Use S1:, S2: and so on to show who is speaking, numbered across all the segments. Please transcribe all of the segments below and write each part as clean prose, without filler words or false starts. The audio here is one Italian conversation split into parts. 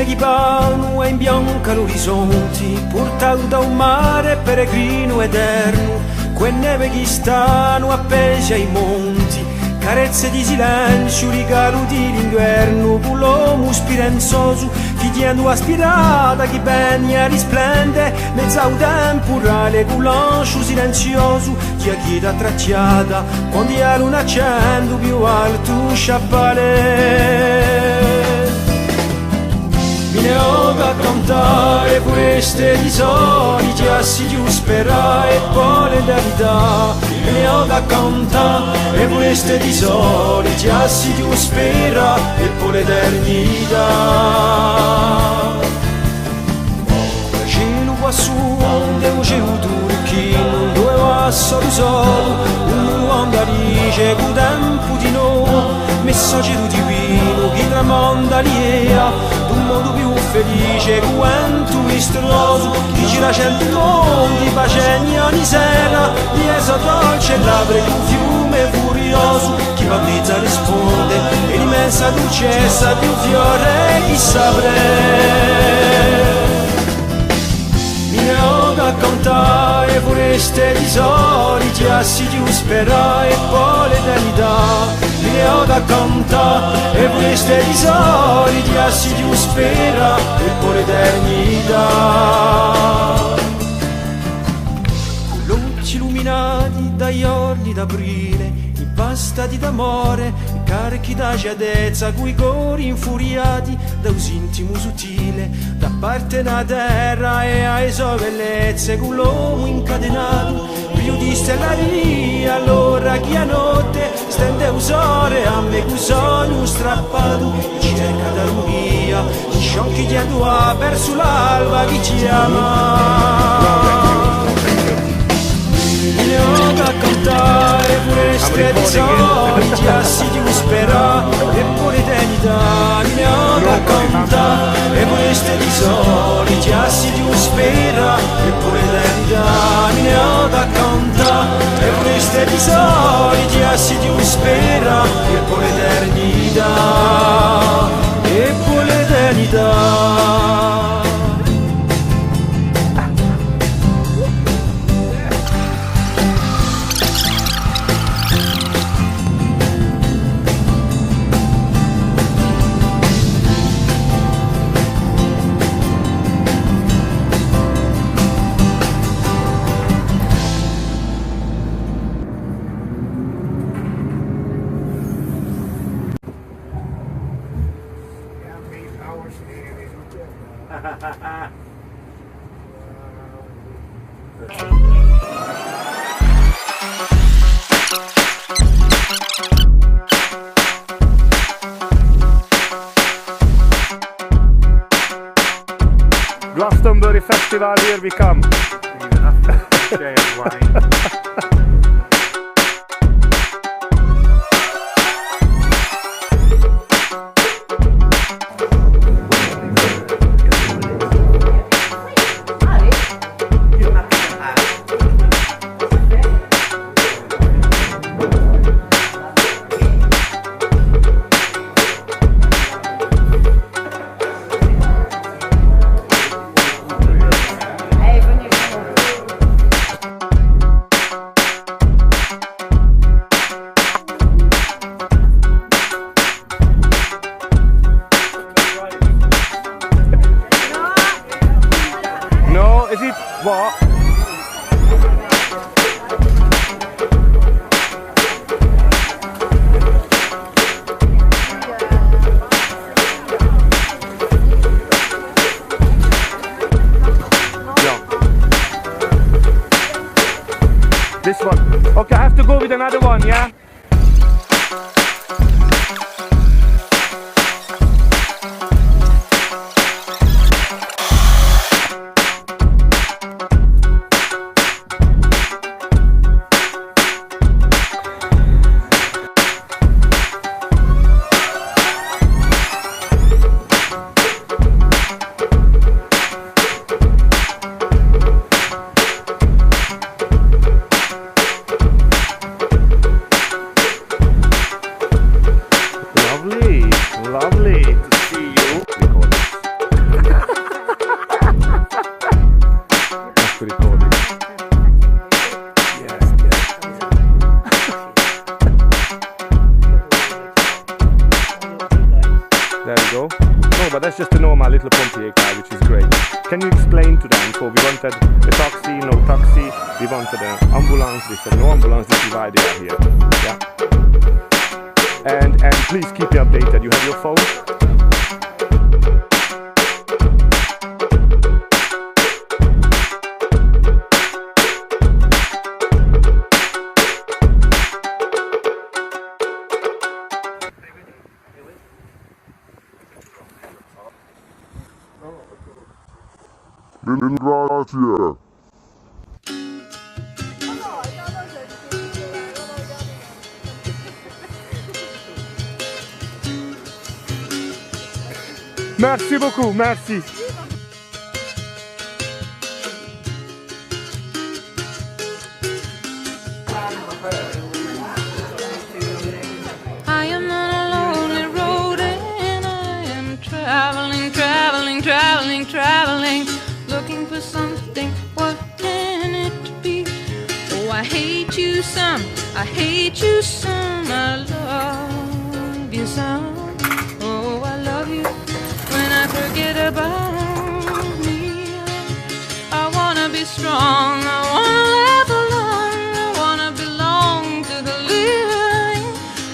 S1: neve che vanno e imbianca l'orizzonte, portato da un mare peregrino eterno, quelle neve che stanno appese ai monti, carezze di silenzio, regalo di l'inverno, con l'uomo spirenzoso, chiedendo aspirata, chi bene risplende, mezza un temporale, con l'ancio silenzioso, chi ha chieda tracciata, quando è luna accendo più alto sciappale. Mi ne ho da cantare queste risori, già si giù spera e poi le verità. Mi ne ho da cantare queste risori, già si giù spera e poi l'eternità. Il cielo quassù, onde un cielo turchino, dove va solo solo, un uomo dice che tempo di noi, messaggero divino che tramonda l'idea d'un mondo più felice, quanto misterioso, chi gira cento mondi, pacegna di sera, di esa dolce labbra un fiume furioso, chi battezza risponde, e l'immensa dolcezza di un fiore chi saprà. Mi ne ho da cantare queste risori, già si giù spera e poi l'eternità. Mi ne ho da cantare queste risori, già si giù spera e poi l'eternità. Luci illuminati dagli orli d'aprile, impastati d'amore, carichi da giadezza, coi cori infuriati da un intimo sottile, da parte da terra e a sue bellezze, con l'uomo incatenato, più di stellaria, allora chi a notte stende usore a me con sogno strappato, cerca d'armonia, chi sciocchi di adua verso l'alba chi ci ama. Mi ne ho da cantare queste risori, già si giù spera e poi l'eternità. Mi ne ho da cantare queste risori, già si giù spera e poi l'eternità. Mi ne ho da cantare queste risori, già si giù spera e poi l'eternità. E poi l'eternità.
S2: Glastonbury Festival, here we come. There we go. No, but that's just a normal little pompier car, which is great. Can you explain to them? So we wanted a taxi, no taxi. We wanted an ambulance. They said no ambulance. This is why they are here. Yeah. And please keep me updated. You have your phone?
S3: Ringrazio.
S2: Merci beaucoup, merci.
S4: I am on a lonely road and I am traveling, traveling, traveling, traveling, looking for something. What can it be? Oh, I hate you some, I hate you some, I love you some. Oh, I love you when I forget about me. I wanna be strong, I wanna laugh alone, I wanna belong to the living.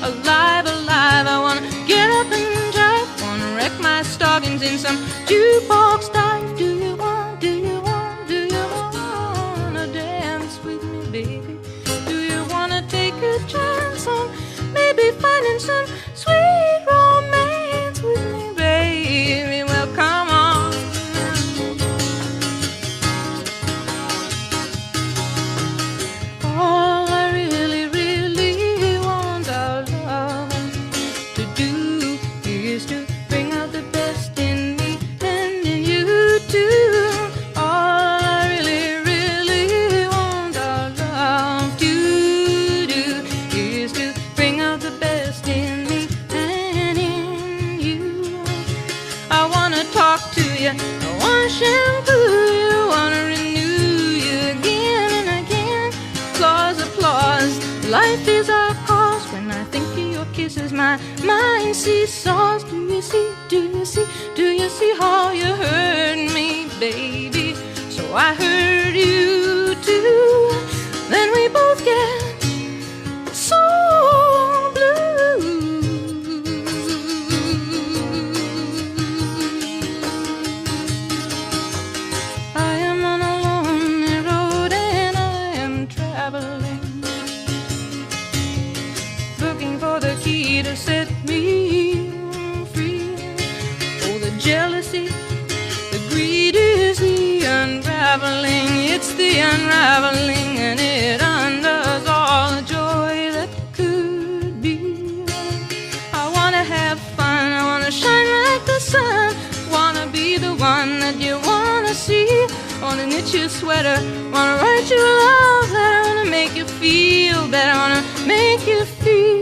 S4: Alive, alive, I wanna get up and drive, wanna wreck my stockings in some jukebox dive. Do you want, do you want, do you wanna dance with me, baby? Do you wanna take a chance on maybe finding some sweet romance with me, baby? Well, come on. All I really, really want our love to do is to bring out the best in me and in you too. All I really, really want our love to do is to bring out the best in me and in you. I wanna talk to you, I wanna shampoo you, wanna renew you again and again. Applause, applause, life is our cause. When I think of your kisses, my mind seesaws. Do you see, do you see, do you see how you hurt me, baby? So I hurt you too. Then we both get so blue. I am on a lonely road and I am traveling, looking for the key to set me free. Oh, the jealousy, the greed is the unraveling. It's the unraveling and it undoes all the joy that could be. I wanna have fun, I wanna shine like the sun, wanna be the one that you wanna see. Wanna knit your sweater, wanna write you a love letter, wanna make you feel better, wanna make you feel